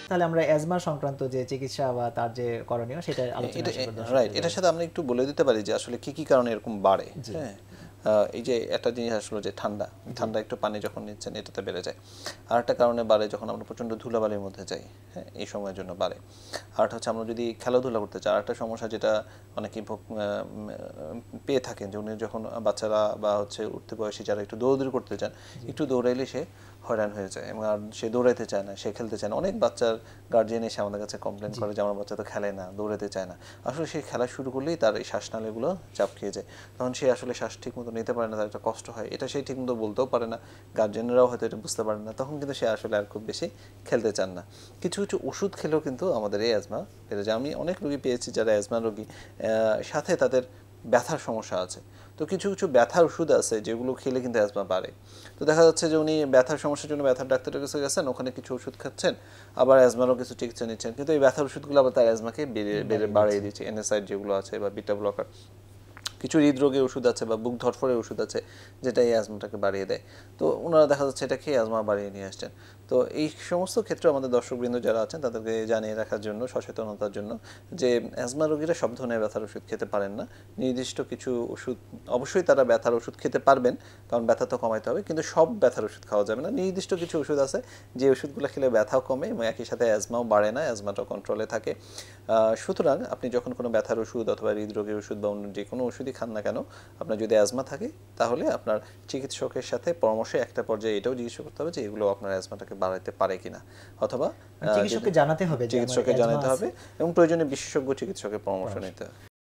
তাহলে আমরা অ্যাজমা সংক্রান্ত যে চিকিৎসা বা তার যে করণীয় সেটা আলোচনা এটা শেষ করতে রাইট, হবে। এটার সাথে আমরা একটু বলে দিতে পারি যে আসলে কি কি কারণে এরকম বাড়ে। জি হ্যাঁ, এই যে একটা জিনিস আসলে যে ঠান্ডা জি ঠান্ডা একটু পানি যখন নিচ্ছেন এটাতে বেড়ে যায়। আর একটা কারণে বাড়ে যখন আমরা প্রচণ্ড ধুলাবালির মধ্যে যাই, হ্যাঁ এই সময়ের জন্য বাড়ে। আর একটা হচ্ছে আমরা যদি খেলাধুলা করতে চাই, আর একটা সমস্যা যেটা অনেকেই পেয়ে থাকেন যে উনি যখন বাচ্চারা বা হচ্ছে উঠতে বয়সী যারা একটু দৌড়াদৌড়ি করতে চান, একটু দৌড়াইলে সে হয়রান হয়ে যায় এবং আর সে দৌড়াইতে চায় না, সে খেলতে চায় না। অনেক বাচ্চার গার্জিয়ান এসে আমাদের কাছে কমপ্লেন জি করে যে আমার বাচ্চা তো খেলে না, দৌড়াতে চায় না। আসলে সে খেলা শুরু করলেই তার এই শ্বাসনালীগুলো চাপ খেয়ে যায়, তখন সে আসলে শ্বাস ঠিক মতো নিতে পারে না, তার একটা কষ্ট হয়। এটা সে ঠিক মতো বলতেও পারে না, গার্জেনরাও হয়তো এটা বুঝতে পারে না, তখন কিন্তু সে আসলে আর খুব বেশি খেলতে চান না। কিছু কিছু ওষুধ খেলেও কিন্তু আমাদের এই অ্যাজমা বেড়ে যায়। আমি অনেক রোগী পেয়েছি যারা অ্যাজমা রোগী, সাথে তাদের ব্যথার সমস্যা আছে। তো কিছু কিছু ব্যথার ওষুধ আছে যেগুলো খেলে কিন্তু অ্যাজমা বাড়ে। তো দেখা যাচ্ছে যে উনি ব্যথার সমস্যার জন্য ব্যথার ডাক্তারের কাছে গেছেন, ওখানে কিছু ওষুধ খাচ্ছেন, আবার অ্যাজমারও কিছু চিকিৎসা নিচ্ছেন, কিন্তু এই ব্যথার ওষুধগুলো আবার তার অ্যাজমাকে বাড়িয়ে বাড়িয়ে দিচ্ছে। দিচ্ছে। এনএসআইড যেগুলো আছে বা বিটা ব্লকার, কিছু হৃদরোগের ওষুধ আছে বা বুক ধড়ফড়ের ওষুধ আছে যেটা এই অ্যাজমাটাকে বাড়িয়ে দেয়। তো ওনারা দেখা যাচ্ছে এটা খেয়ে অ্যাজমা বাড়িয়ে নিয়ে আসছেন। তো এই সমস্ত ক্ষেত্রে আমাদের দর্শকবৃন্দ যারা আছেন তাদেরকে জানিয়ে রাখার জন্য, সচেতনতার জন্য, যে অ্যাজমা রোগীরা সব ধরনের ব্যথার ওষুধ খেতে পারেন না। নির্দিষ্ট কিছু ওষুধ অবশ্যই তারা ব্যথার ওষুধ খেতে পারবেন, কারণ ব্যথা তো কমাইতে হবে, কিন্তু সব ব্যথার ওষুধ খাওয়া যাবে না। নির্দিষ্ট কিছু ওষুধ আছে যে ওষুধগুলো খেলে ব্যথাও কমে এবং একই সাথে অ্যাজমাও বাড়ে না, অ্যাজমাটাও কন্ট্রোলে থাকে। সুতরাং আপনি যখন কোনো ব্যথার ওষুধ অথবা হৃদরোগের ওষুধ বা অন্য যে কোনো ওষুধই খান না কেন, আপনার যদি অ্যাজমা থাকে তাহলে আপনার চিকিৎসকের সাথে পরামর্শে একটা পর্যায়ে এটাও জিজ্ঞাসা করতে হবে যে এগুলো আপনার অ্যাজমাটাকে বাড়াতে পারে কিনা, অথবা যদি চিকিৎসককে জানাতে হবে যে আমার চিকিৎসকের অ্যাজমা জানাতে আছে। হবে এবং প্রয়োজনে বিশেষজ্ঞ চিকিৎসকের পরামর্শ পরামর্শ। নিতে হবে।